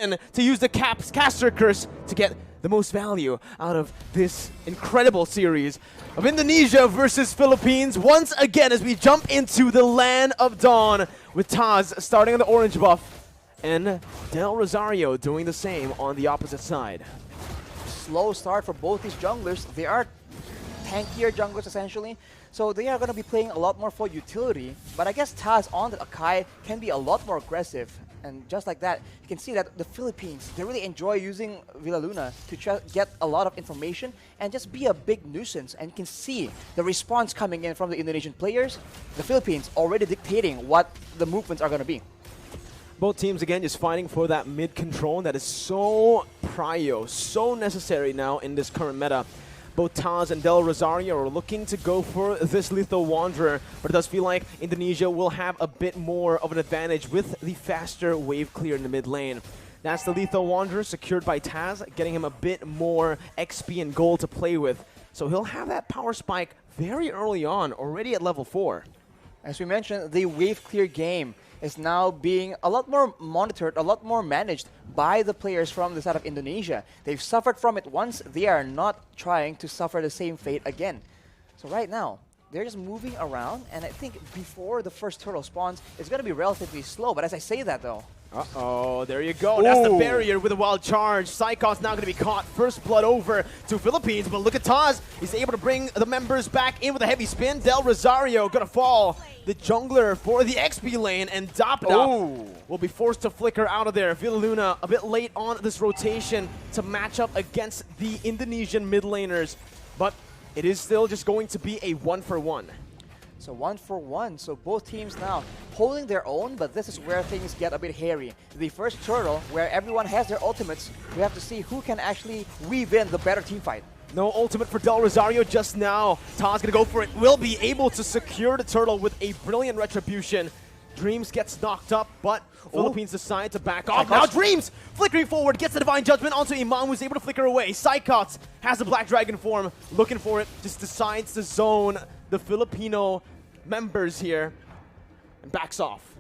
in to use the caster curse to get the most value out of this incredible series of Indonesia versus Philippines once again as we jump into the land of dawn with Taz starting on the orange buff and Del Rosario doing the same on the opposite side. Slow start for both these junglers. They are tankier junglers essentially, so they are going to be playing a lot more for utility, but I guess Taz on the Akai can be a lot more aggressive. And just like that, you can see that the Philippines, they really enjoy using Villaluna to get a lot of information and just be a big nuisance. And you can see the response coming in from the Indonesian players. The Philippines already dictating what the movements are going to be. Both teams, again, just fighting for that mid control that is so prio, so necessary now in this current meta. Both Taz and Del Rosario are looking to go for this Lethal Wanderer, but it does feel like Indonesia will have a bit more of an advantage with the faster wave clear in the mid lane. That's the Lethal Wanderer secured by Taz, getting him a bit more XP and gold to play with. So he'll have that power spike very early on, already at level 4. As we mentioned, the wave clear game is now being a lot more monitored, a lot more managed by the players from the side of Indonesia. They've suffered from it once, they are not trying to suffer the same fate again. So right now, they're just moving around, and I think before the first turtle spawns, it's going to be relatively slow. But as I say that though, uh-oh, there you go. Ooh. That's the barrier with a wild charge. Saykots now going to be caught. First blood over to Philippines, but look at Taz. He's able to bring the members back in with a heavy spin. Del Rosario going to fall. The jungler for the XP lane, and Dapda will be forced to flicker out of there. Villaluna a bit late on this rotation to match up against the Indonesian mid laners, but it is still just going to be a 1-for-1. So 1-for-1, so both teams now holding their own, but this is where things get a bit hairy. The first turtle, where everyone has their ultimates, we have to see who can actually weave in the better team fight. No ultimate for Del Rosario just now. Taz gonna go for it. Will be able to secure the turtle with a brilliant retribution. Dreams gets knocked up, but Philippines decide to back off. Now Dreams flickering forward, gets the Divine Judgment onto Emang, who's able to flicker away. Saykots has the Black Dragon form, looking for it, just decides to zone the Filipino members here and backs off.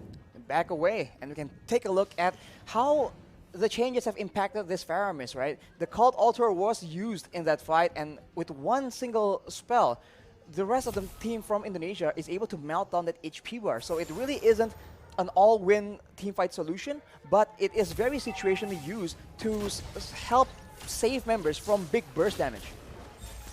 Back away, and we can take a look at how the changes have impacted this Faramis, right? The Cult Altar was used in that fight, and with one single spell, the rest of the team from Indonesia is able to melt down that HP bar. So it really isn't an all-win teamfight solution, but it is very situationally used to help save members from big burst damage.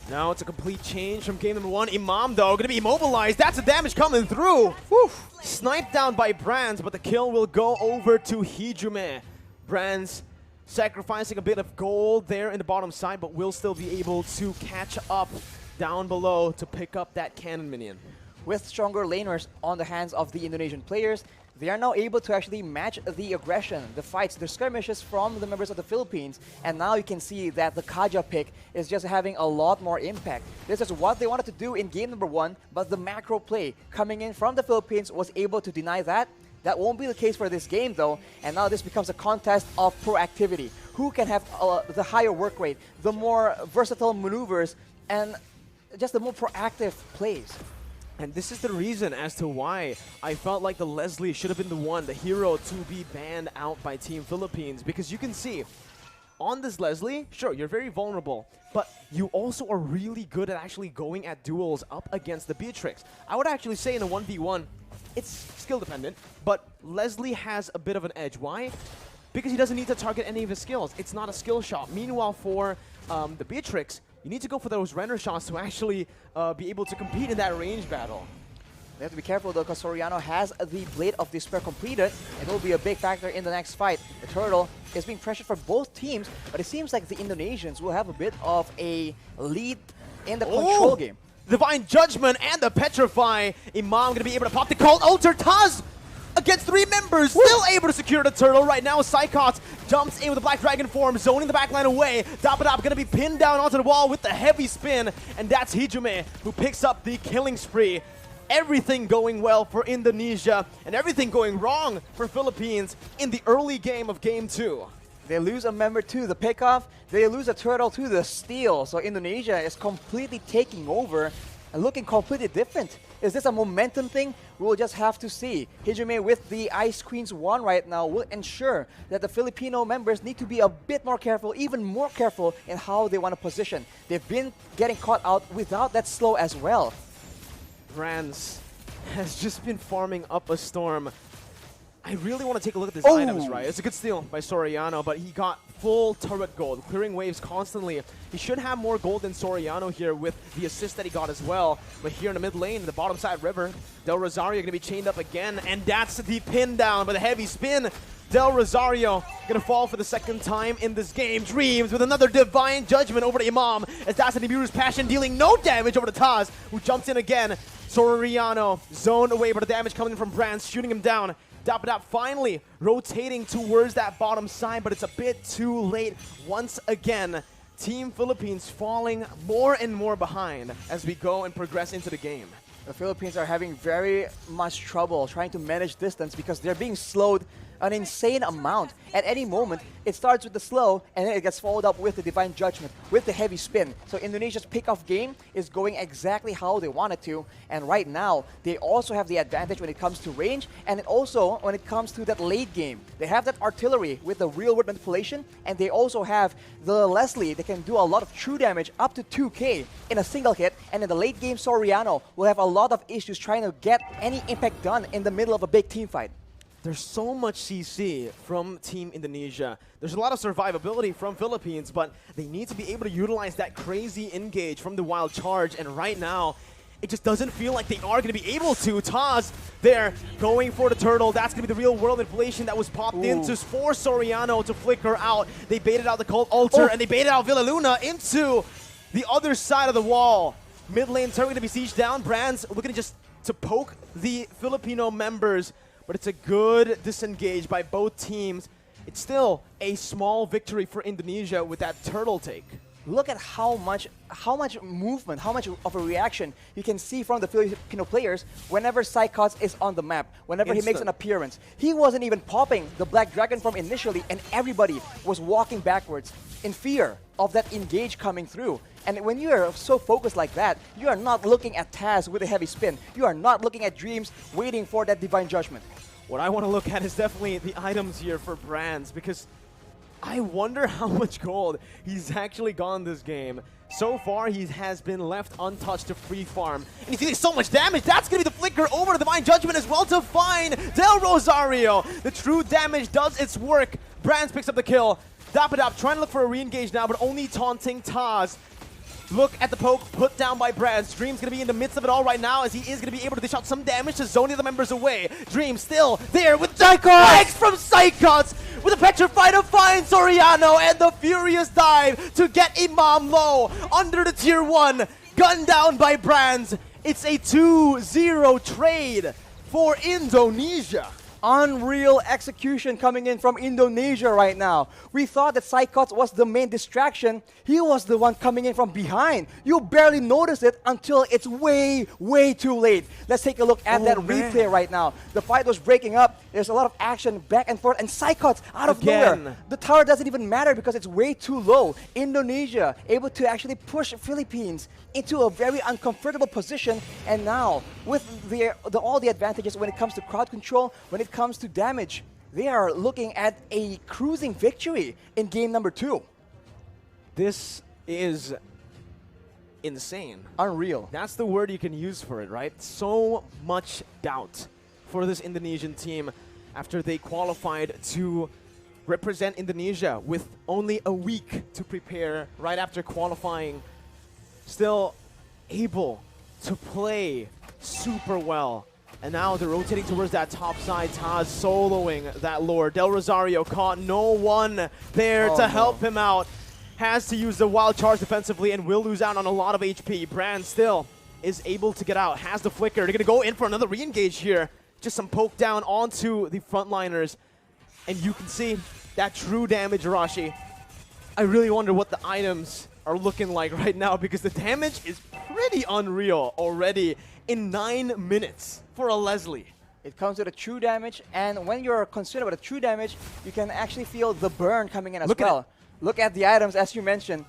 Now it's a complete change from game number 1. Imam, though, going to be immobilized. That's the damage coming through. Whew. Sniped down by Brands, but the kill will go over to Hijume. Brands sacrificing a bit of gold there in the bottom side, but will still be able to catch up down below to pick up that cannon minion. With stronger laners on the hands of the Indonesian players, they are now able to actually match the aggression, the fights, the skirmishes from the members of the Philippines. And now you can see that the Kaja pick is just having a lot more impact. This is what they wanted to do in game number 1, but the macro play coming in from the Philippines was able to deny that. That won't be the case for this game though, and now this becomes a contest of proactivity. Who can have the higher work rate, the more versatile maneuvers, and just the more proactive plays. And this is the reason as to why I felt like the Leslie should have been the one, the hero, to be banned out by Team Philippines. Because you can see, on this Leslie, sure, you're very vulnerable, but you also are really good at actually going at duels up against the Beatrix. I would actually say in a 1v1, it's skill dependent, but Leslie has a bit of an edge. Why? Because he doesn't need to target any of his skills. It's not a skill shot. Meanwhile, for the Beatrix, you need to go for those render shots to actually be able to compete in that range battle. They have to be careful though, because Soriano has the Blade of Despair completed. It will be a big factor in the next fight. The Turtle is being pressured for both teams, but it seems like the Indonesians will have a bit of a lead in the control game. Divine Judgment and the Petrify. Imam going to be able to pop the Cult Altar. Taz against 3 members, still able to secure the turtle. Right now, Saykots jumps in with the Black Dragon form, zoning the backline away. Dapda going to be pinned down onto the wall with the heavy spin, and that's Hijume who picks up the killing spree. Everything going well for Indonesia, and everything going wrong for Philippines in the early game of Game 2. They lose a member to the pickoff, they lose a turtle to the steal, so Indonesia is completely taking over and looking completely different Is this a momentum thing? We'll just have to see. Hijime with the Ice Queen's wand right now will ensure that the Filipino members need to be a bit more careful, even more careful in how they want to position. They've been getting caught out without that slow as well. Brands has just been farming up a storm. I really want to take a look at these items, right? It's a good steal by Soriano, but he got full turret gold, clearing waves constantly. He should have more gold than Soriano here with the assist that he got as well. But here in the mid lane, the bottom side river, Del Rosario going to be chained up again, and that's the pin down by the heavy spin. Del Rosario going to fall for the second time in this game. Dreams with another divine judgment over to Imam, as that's the Nibiru's passion dealing no damage over to Taz, who jumps in again. Soriano zoned away, but the damage coming in from Brands, shooting him down. Dap finally rotating towards that bottom side, but it's a bit too late once again. Team Philippines falling more and more behind as we go and progress into the game. The Philippines are having very much trouble trying to manage distance because they're being slowed an insane amount. At any moment, it starts with the slow, and then it gets followed up with the Divine Judgment, with the heavy spin. So Indonesia's pick-off game is going exactly how they want it to, and right now, they also have the advantage when it comes to range, and also when it comes to that late game. They have that artillery with the real-world manipulation, and they also have the Leslie that can do a lot of true damage, up to 2k in a single hit, and in the late game, Soriano will have a lot of issues trying to get any impact done in the middle of a big team fight. There's so much CC from Team Indonesia. There's a lot of survivability from Philippines, but they need to be able to utilize that crazy engage from the wild charge, and right now, it just doesn't feel like they are going to be able to. Taz there going for the turtle. That's going to be the real world manipulation that was popped into for Soriano to flicker out. They baited out the Cult Altar, and they baited out Villaluna into the other side of the wall. Mid lane turret going to be sieged down. Brands looking to poke the Filipino members, but it's a good disengage by both teams. It's still a small victory for Indonesia with that turtle take. Look at how much movement, how much of a reaction you can see from the Filipino players whenever Saykots is on the map, whenever he makes an appearance. He wasn't even popping the Black Dragon from initially, and everybody was walking backwards in fear of that engage coming through. And when you are so focused like that, you are not looking at Taz with a heavy spin. You are not looking at Dreams waiting for that Divine Judgment. What I want to look at is definitely the items here for Brands, because I wonder how much gold he's actually gone this game. So far, he has been left untouched to free farm. And he's dealing so much damage. That's going to be the flicker over to Divine Judgment as well to find Del Rosario. The true damage does its work. Brands picks up the kill. Dapadap trying to look for a re-engage now, but only taunting Taz. Look at the poke put down by Brands. Dream's going to be in the midst of it all right now, as he is going to be able to dish out some damage to zone the other members away. Dream still there with Saykots from Saykots with a petrified to find Soriano, and the furious dive to get Imam low under the tier 1. Gunned down by Brands. It's a 2-0 trade for Indonesia. Unreal execution coming in from Indonesia right now. We thought that Saykots was the main distraction. He was the one coming in from behind. You barely notice it until it's way, way too late. Let's take a look at that replay right now. The fight was breaking up. There's a lot of action back and forth, and Saykots out of nowhere. The tower doesn't even matter because it's way too low. Indonesia able to actually push Philippines into a very uncomfortable position, and now with all the advantages when it comes to crowd control, when it comes to damage, they are looking at a cruising victory in game number 2. This is insane. Unreal. That's the word you can use for it, right? So much doubt for this Indonesian team after they qualified to represent Indonesia with only a week to prepare right after qualifying. Still able to play super well. And now they're rotating towards that top side. Taz soloing that lore. Del Rosario caught, no one there to help him out. Has to use the wild charge defensively and will lose out on a lot of HP. Brand still is able to get out, has the flicker. They're going to go in for another re-engage here. Just some poke down onto the frontliners. And you can see that true damage, Arashi. I really wonder what the items are looking like right now, because the damage is pretty unreal already in 9 minutes for a Leslie. It comes with a true damage, and when you're concerned about the true damage, you can actually feel the burn coming in as well. Look at the items, as you mentioned.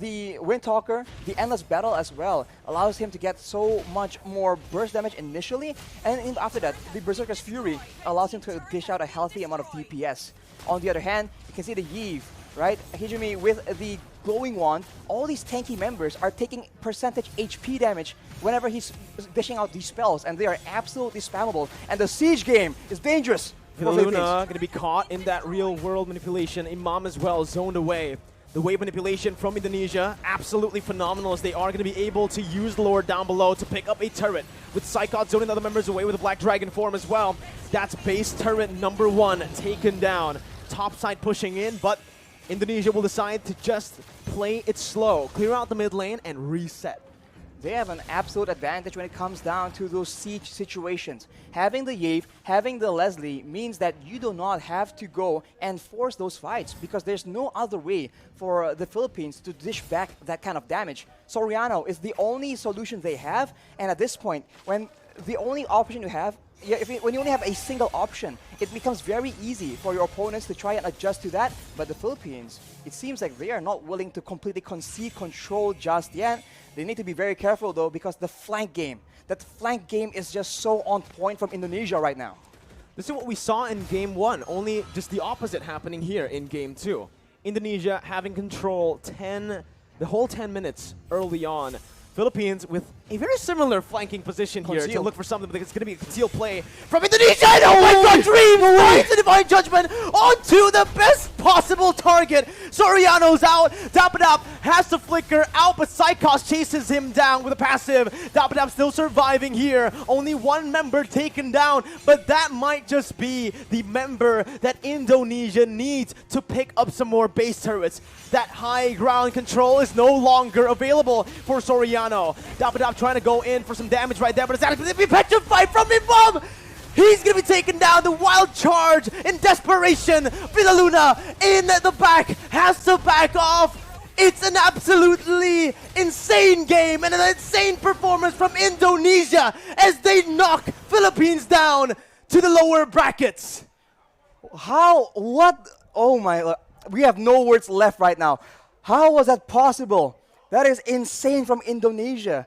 the Windtalker, the Endless Battle as well, allows him to get so much more burst damage initially, and after that, the Berserker's Fury allows him to dish out a healthy amount of DPS. On the other hand, you can see the Iesf, right? Hijumi with the glowing wand, all these tanky members are taking percentage HP damage whenever he's dishing out these spells, and they are absolutely spammable, and the siege game is dangerous. Luna going to be caught in that real-world manipulation. Imam as well, zoned away. The wave manipulation from Indonesia, absolutely phenomenal, as they are going to be able to use the Lord down below to pick up a turret. With Saykots zoning other members away with a Black Dragon form as well. That's base turret number 1 taken down. Top side pushing in, but Indonesia will decide to just play it slow. Clear out the mid lane and reset. They have an absolute advantage when it comes down to those siege situations. Having the Iesf, having the Leslie means that you do not have to go and force those fights, because there's no other way for the Philippines to dish back that kind of damage. Soriano is the only solution they have, and at this point, when the only option you have, when you only have a single option, it becomes very easy for your opponents to try and adjust to that. But the Philippines, it seems like they are not willing to completely concede control just yet. They need to be very careful though, because the flank game, that flank game is just so on point from Indonesia right now. This is what we saw in Game 1, only just the opposite happening here in Game 2. Indonesia having control the whole 10 minutes early on. Philippines with a very similar flanking position here to look for something, but it's going to be a concealed play from Indonesia. And oh my god, Dream finds the Divine Judgment onto the best possible target. Soriano's out. Dapadap has to flicker out, but Saykots chases him down with a passive. Dapadap still surviving here. Only one member taken down, but that might just be the member that Indonesia needs to pick up some more base turrets. That high ground control is no longer available for Soriano. Dapadap trying to go in for some damage right there, but it's actually going to be petrified from Imam. He's going to be taken down. The wild charge in desperation. Villaluna in the back has to back off. It's an absolutely insane game and an insane performance from Indonesia as they knock Philippines down to the lower brackets. Oh my, we have no words left right now. How was that possible? That is insane from Indonesia.